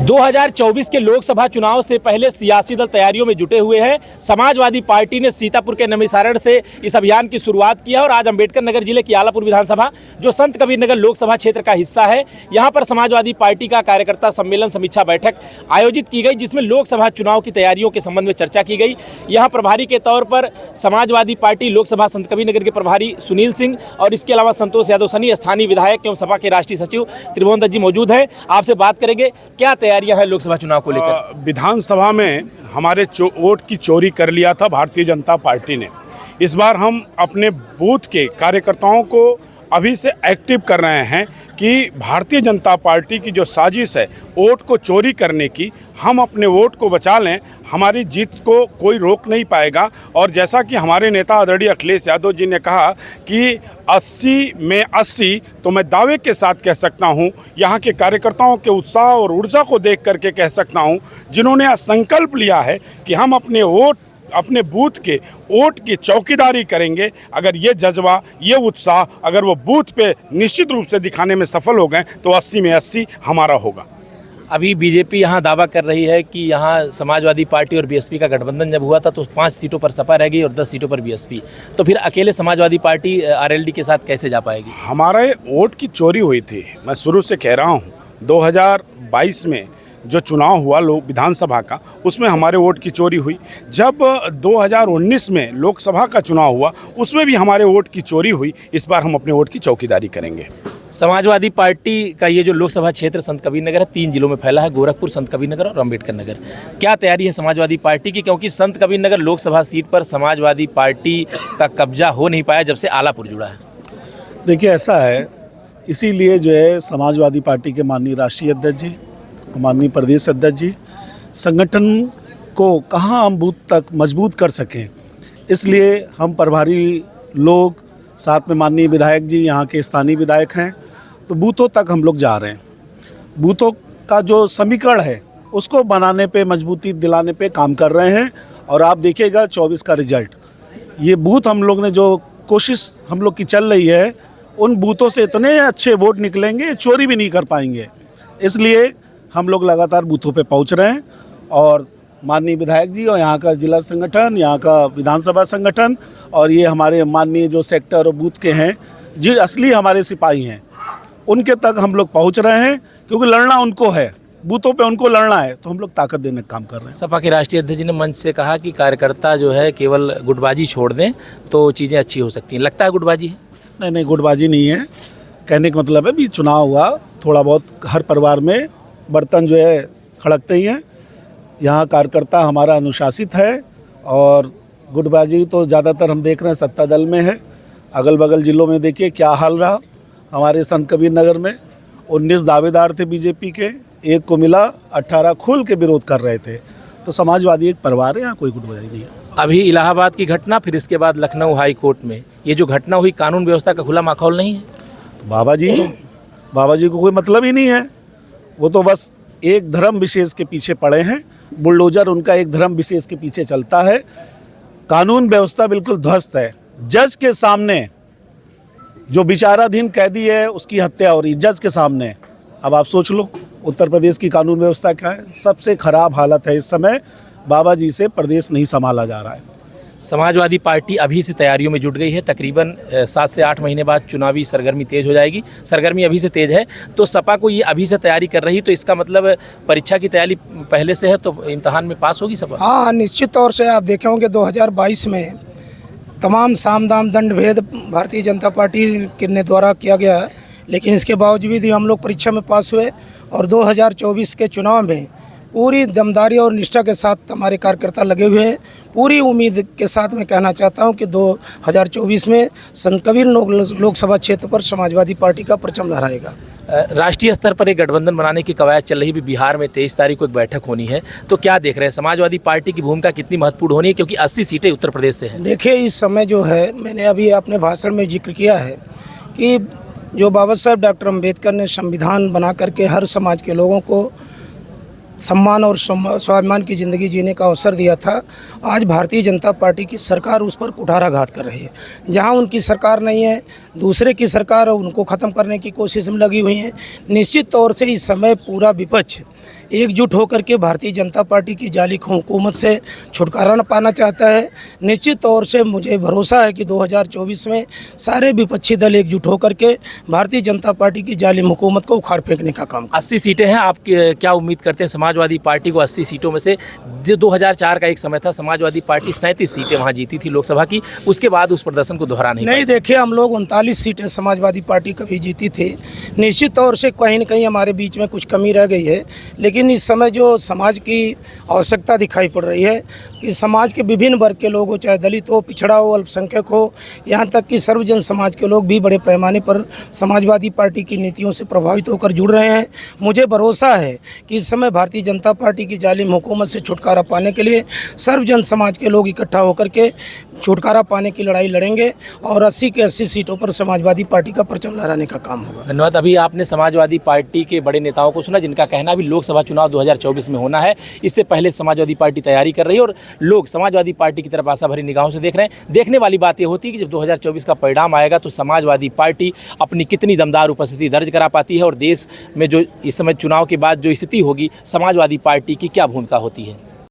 2024 के लोकसभा चुनाव से पहले सियासी दल तैयारियों में जुटे हुए हैं। समाजवादी पार्टी ने सीतापुर के नमिसारण से इस अभियान की शुरुआत की है और आज अंबेडकर नगर जिले की आलापुर विधानसभा जो संत कबीर नगर लोकसभा क्षेत्र का हिस्सा है, यहां पर समाजवादी पार्टी का कार्यकर्ता सम्मेलन समीक्षा बैठक आयोजित की गई, जिसमें लोकसभा चुनाव की तैयारियों के संबंध में चर्चा की गई। यहाँ प्रभारी के तौर पर समाजवादी पार्टी लोकसभा संत कबीर नगर के प्रभारी सुनील सिंह और इसके अलावा संतोष यादव सनी, स्थानीय विधायक एवं सपा के राष्ट्रीय सचिव त्रिभुवन दत्त जी मौजूद हैं। आपसे बात करेंगे क्या तैयारियां हैं लोकसभा चुनाव को लेकर। विधानसभा में हमारे वोट की चोरी कर लिया था भारतीय जनता पार्टी ने। इस बार हम अपने बूथ के कार्यकर्ताओं को अभी से एक्टिव कर रहे हैं कि भारतीय जनता पार्टी की जो साजिश है वोट को चोरी करने की, हम अपने वोट को बचा लें, हमारी जीत को कोई रोक नहीं पाएगा। और जैसा कि हमारे नेता आदरणीय अखिलेश यादव जी ने कहा कि 80 में 80, तो मैं दावे के साथ कह सकता हूं, यहाँ के कार्यकर्ताओं के उत्साह और ऊर्जा को देख करके कह सकता हूं, जिन्होंने संकल्प लिया है कि हम अपने बूथ के वोट की चौकीदारी करेंगे। अगर ये जज्बा, ये उत्साह अगर वो बूथ पे निश्चित रूप से दिखाने में सफल हो गए तो 80 में 80 हमारा होगा। अभी बीजेपी यहाँ दावा कर रही है कि यहाँ समाजवादी पार्टी और बीएसपी का गठबंधन जब हुआ था तो 5 सीटों पर सपा रह गई और 10 सीटों पर बीएसपी, तो फिर अकेले समाजवादी पार्टी आरएलडी के साथ कैसे जा पाएगी? हमारे वोट की चोरी हुई थी। मैं शुरू से कह रहा हूँ, 2022 में जो चुनाव हुआ विधानसभा का, उसमें हमारे वोट की चोरी हुई। जब 2019 में लोकसभा का चुनाव हुआ, उसमें भी हमारे वोट की चोरी हुई। इस बार हम अपने वोट की चौकीदारी करेंगे। समाजवादी पार्टी का ये जो लोकसभा क्षेत्र संत कबीर नगर है, 3 जिलों में फैला है, गोरखपुर, संत कबीर नगर और अंबेडकर नगर। क्या तैयारी है समाजवादी पार्टी की, क्योंकि संत कबीर नगर लोकसभा सीट पर समाजवादी पार्टी का कब्जा हो नहीं पाया जब से आलापुर जुड़ा है? देखिए, ऐसा है, इसीलिए जो है समाजवादी पार्टी के माननीय राष्ट्रीय अध्यक्ष जी, माननीय प्रदेश अध्यक्ष जी, संगठन को कहाँ हम बूथ तक मजबूत कर सकें, इसलिए हम प्रभारी लोग, साथ में माननीय विधायक जी, यहाँ के स्थानीय विधायक हैं, तो बूथों तक हम लोग जा रहे हैं। बूथों का जो समीकरण है उसको बनाने पे, मजबूती दिलाने पे काम कर रहे हैं। और आप देखिएगा 24 का रिजल्ट, ये बूथ हम लोग ने जो कोशिश हम लोग की चल रही है, उन बूथों से इतने अच्छे वोट निकलेंगे, चोरी भी नहीं कर पाएंगे। इसलिए हम लोग लगातार बूथों पे पहुंच रहे हैं और माननीय विधायक जी और यहाँ का जिला संगठन, यहाँ का विधानसभा संगठन और ये हमारे माननीय जो सेक्टर और बूथ के हैं, जो असली हमारे सिपाही हैं, उनके तक हम लोग पहुँच रहे हैं, क्योंकि लड़ना उनको है, बूथों पे उनको लड़ना है, तो हम लोग ताकत देने का काम कर रहे हैं। सपा के राष्ट्रीय अध्यक्ष जी ने मंच से कहा कि कार्यकर्ता जो है केवल गुटबाजी छोड़ दें तो चीज़ें अच्छी हो सकती हैं। लगता है गुटबाजी है? नहीं, गुटबाजी नहीं है। कहने का मतलब है भी चुनाव हुआ, थोड़ा बहुत हर परिवार में बर्तन जो है खड़कते ही हैं। यहाँ कार्यकर्ता हमारा अनुशासित है और गुटबाजी तो ज़्यादातर हम देख रहे हैं सत्ता दल में है। अगल बगल जिलों में देखिए क्या हाल रहा। हमारे संत कबीर नगर में 19 दावेदार थे बीजेपी के, एक को मिला, 18 खुल के विरोध कर रहे थे। तो समाजवादी एक परिवार है, यहाँ कोई गुटबाजी नहीं है। अभी इलाहाबाद की घटना, फिर इसके बाद लखनऊ हाई कोर्ट में ये जो घटना हुई, कानून व्यवस्था का खुला माहौल नहीं है? तो बाबा जी को कोई मतलब ही नहीं है। वो तो बस एक धर्म विशेष के पीछे पड़े हैं। बुलडोजर उनका एक धर्म विशेष के पीछे चलता है। कानून व्यवस्था बिल्कुल ध्वस्त है। जज के सामने जो विचाराधीन कैदी है उसकी हत्या हो रही जज के सामने। अब आप सोच लो उत्तर प्रदेश की कानून व्यवस्था क्या है। सबसे खराब हालत है इस समय। बाबा जी से प्रदेश नहीं संभाला जा रहा है। समाजवादी पार्टी अभी से तैयारियों में जुट गई है। तकरीबन 7 से 8 महीने बाद चुनावी सरगर्मी तेज हो जाएगी। सरगर्मी अभी से तेज है, तो सपा को ये अभी से तैयारी कर रही, तो इसका मतलब परीक्षा की तैयारी पहले से है, तो इम्तहान में पास होगी सपा? हाँ, निश्चित तौर से। आप देखे होंगे 2022 में तमाम साम दाम दंड भेद भारतीय जनता पार्टी के द्वारा किया गया है, लेकिन इसके बावजूद भी हम लोग परीक्षा में पास हुए। और 2024 के चुनाव में पूरी दमदारी और निष्ठा के साथ हमारे कार्यकर्ता लगे हुए हैं। पूरी उम्मीद के साथ मैं कहना चाहता हूं कि 2024 में संत कबीर लोकसभा क्षेत्र पर समाजवादी पार्टी का परचम लहराएगा। राष्ट्रीय स्तर पर एक गठबंधन बनाने की कवायद चल रही है। बिहार में 23 तारीख को एक बैठक होनी है, तो क्या देख रहे हैं समाजवादी पार्टी की भूमिका कितनी महत्वपूर्ण होनी है, क्योंकि 80 सीटें उत्तर प्रदेश से हैं? देखिए, इस समय जो है, मैंने अभी अपने भाषण में जिक्र किया है कि जो बाबा साहब डॉक्टर अम्बेडकर ने संविधान बना करके हर समाज के लोगों को सम्मान और स्वाभिमान की ज़िंदगी जीने का अवसर दिया था। आज भारतीय जनता पार्टी की सरकार उस पर कुठाराघात कर रही है। जहां उनकी सरकार नहीं है, दूसरे की सरकार उनको ख़त्म करने की कोशिश में लगी हुई है। निश्चित तौर से इस समय पूरा विपक्ष एकजुट होकर के भारतीय जनता पार्टी की जाली हुकूमत से छुटकारा पाना चाहता है। निश्चित तौर से मुझे भरोसा है कि 2024 में सारे विपक्षी दल एकजुट होकर के भारतीय जनता पार्टी की जाली हुकूमत को उखाड़ फेंकने का काम 80 सीटें हैं, आप क्या उम्मीद करते हैं समाजवादी पार्टी को 80 सीटों में से? जो 2004 का एक समय था, समाजवादी पार्टी 37 सीटें वहाँ जीती थी लोकसभा की, उसके बाद उस प्रदर्शन को दोहरा नहीं देखिए, हम लोग 39 सीटें समाजवादी पार्टी कभी जीती थी। निश्चित तौर से कहीं न कहीं हमारे बीच में कुछ कमी रह गई है, लेकिन इस समय जो समाज की आवश्यकता दिखाई पड़ रही है कि समाज के विभिन्न वर्ग के लोग हो, चाहे दलित हो, पिछड़ा हो, अल्पसंख्यक हो, यहाँ तक कि सर्वजन समाज के लोग भी बड़े पैमाने पर समाजवादी पार्टी की नीतियों से प्रभावित होकर जुड़ रहे हैं। मुझे भरोसा है कि इस समय भारतीय जनता पार्टी की जालिम हुकूमत से छुटकारा पाने के लिए सर्वजन समाज के लोग इकट्ठा होकर के छुटकारा पाने की लड़ाई लड़ेंगे और 80 के 80 सीटों पर समाजवादी पार्टी का परचम लहराने का काम होगा। धन्यवाद। अभी आपने समाजवादी पार्टी के बड़े नेताओं को सुना, जिनका कहना भी लोकसभा चुनाव 2024 में होना है। इससे पहले समाजवादी पार्टी तैयारी कर रही है और लोग समाजवादी पार्टी की तरफ आशा भरी निगाहों से देख रहे हैं। देखने वाली बात ये होती है कि जब 2024 का परिणाम आएगा तो समाजवादी पार्टी अपनी कितनी दमदार उपस्थिति दर्ज करा पाती है और देश में जो इस समय चुनाव के बाद जो स्थिति होगी, समाजवादी पार्टी की क्या भूमिका होती है।